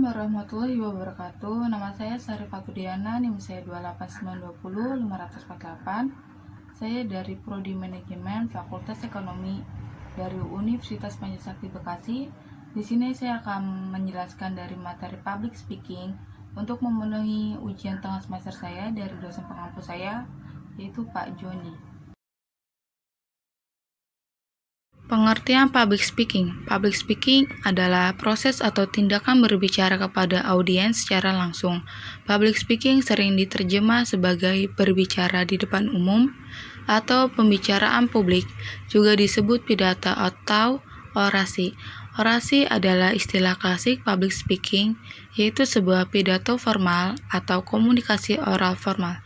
warahmatullahi wabarakatuh. Nama saya Sarifah Kudiana, NIM saya 28920 548. Saya dari Prodi Manajemen Fakultas Ekonomi dari Universitas Pancasila Bekasi. Di sini saya akan menjelaskan dari materi public speaking untuk memenuhi ujian tengah semester saya dari dosen pengampu saya, yaitu Pak Joni. Pengertian public speaking. Public speaking adalah proses atau tindakan berbicara kepada audiens secara langsung. Public speaking sering diterjemah sebagai berbicara di depan umum atau pembicaraan publik, juga disebut pidato atau orasi. Orasi adalah istilah klasik public speaking, yaitu sebuah pidato formal atau komunikasi oral formal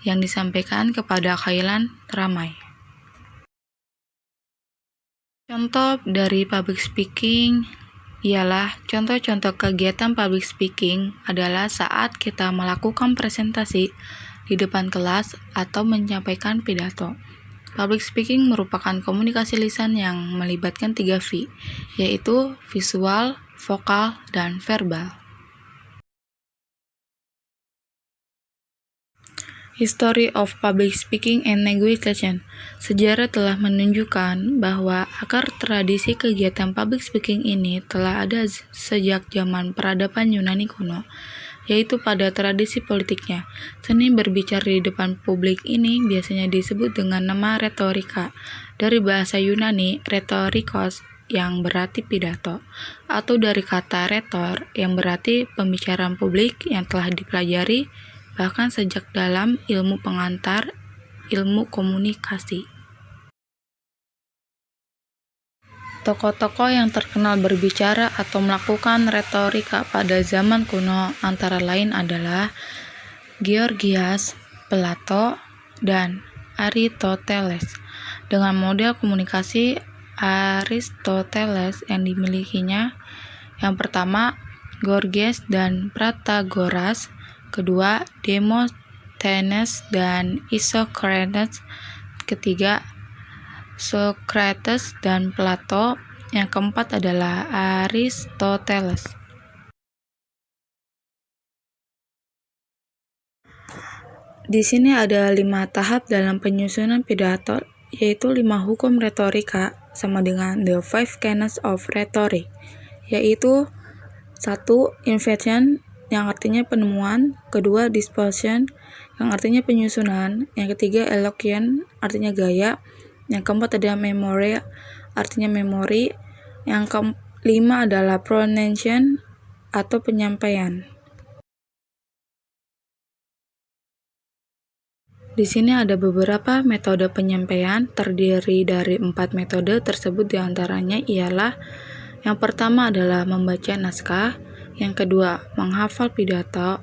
yang disampaikan kepada khailan ramai. Contoh dari public speaking ialah contoh-contoh kegiatan public speaking adalah saat kita melakukan presentasi di depan kelas atau menyampaikan pidato. Public speaking merupakan komunikasi lisan yang melibatkan 3 V, yaitu visual, vokal, dan verbal. History of Public Speaking and Negotiation. Sejarah telah menunjukkan bahwa akar tradisi kegiatan public speaking ini telah ada sejak zaman peradaban Yunani kuno, yaitu pada tradisi politiknya. Seni berbicara di depan publik ini biasanya disebut dengan nama retorika, dari bahasa Yunani retorikos yang berarti pidato, atau dari kata retor yang berarti pembicaraan publik yang telah dipelajari bahkan sejak dalam ilmu pengantar, ilmu komunikasi. Tokoh-tokoh yang terkenal berbicara atau melakukan retorika pada zaman kuno antara lain adalah Gorgias, Plato, dan Aristoteles. Dengan model komunikasi Aristoteles yang dimilikinya, yang pertama Gorgias dan Protagoras, kedua Demosthenes dan Isocrates, ketiga Socrates dan Plato, yang keempat adalah Aristoteles. Di sini ada 5 tahap dalam penyusunan pidato, yaitu 5 hukum retorika sama dengan the 5 canons of rhetoric, yaitu 1. Invention, yang artinya penemuan, kedua disposition, yang artinya penyusunan, yang ketiga eloquent, artinya gaya, yang keempat adalah memory, artinya memori, yang kelima adalah pronunciation atau penyampaian. Di sini ada beberapa metode penyampaian, terdiri dari 4 metode tersebut, diantaranya ialah yang pertama adalah membaca naskah, yang kedua menghafal pidato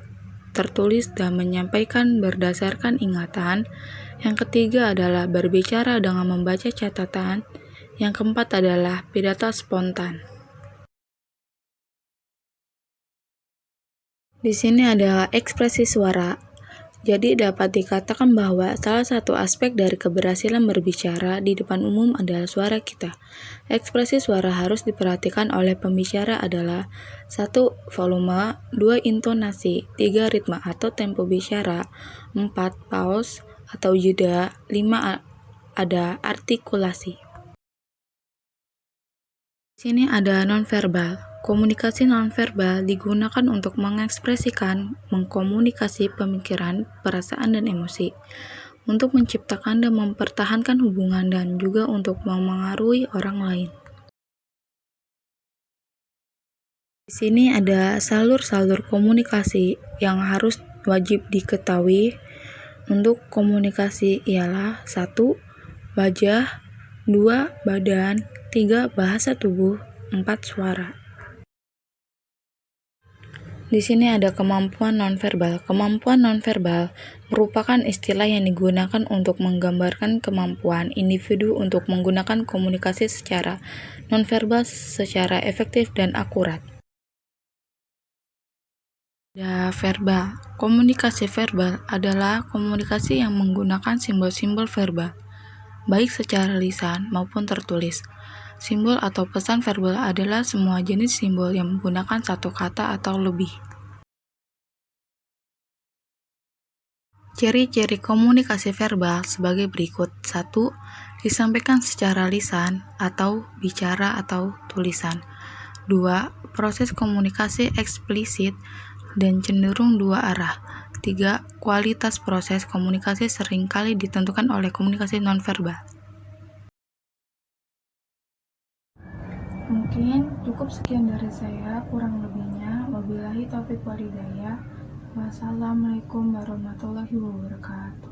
tertulis dan menyampaikan berdasarkan ingatan, yang ketiga adalah berbicara dengan membaca catatan, yang keempat adalah pidato spontan. Di sini ada ekspresi suara. Jadi dapat dikatakan bahwa salah satu aspek dari keberhasilan berbicara di depan umum adalah suara kita. Ekspresi suara harus diperhatikan oleh pembicara adalah 1. Volume, 2. Intonasi, 3. Ritme atau tempo bicara, 4. Pause atau jeda, 5. Ada artikulasi. Di sini ada nonverbal. Komunikasi nonverbal digunakan untuk mengekspresikan, mengkomunikasi pemikiran, perasaan, dan emosi, untuk menciptakan dan mempertahankan hubungan dan juga untuk memengaruhi orang lain. Di sini ada salur-salur komunikasi yang harus wajib diketahui untuk komunikasi ialah 1. Wajah, 2. Badan, 3. Bahasa tubuh, 4. Suara. Di sini ada kemampuan nonverbal. Kemampuan nonverbal merupakan istilah yang digunakan untuk menggambarkan kemampuan individu untuk menggunakan komunikasi secara nonverbal secara efektif dan akurat. Ada verbal. Komunikasi verbal adalah komunikasi yang menggunakan simbol-simbol verbal, baik secara lisan maupun tertulis. Simbol atau pesan verbal adalah semua jenis simbol yang menggunakan satu kata atau lebih. Ciri-ciri komunikasi verbal sebagai berikut. 1. Disampaikan secara lisan atau bicara atau tulisan. 2. Proses komunikasi eksplisit dan cenderung dua arah. 3. Kualitas proses komunikasi seringkali ditentukan oleh komunikasi nonverbal. Mungkin cukup sekian dari saya, kurang lebihnya wabillahi taufiq walhidayah. Wassalamualaikum warahmatullahi wabarakatuh.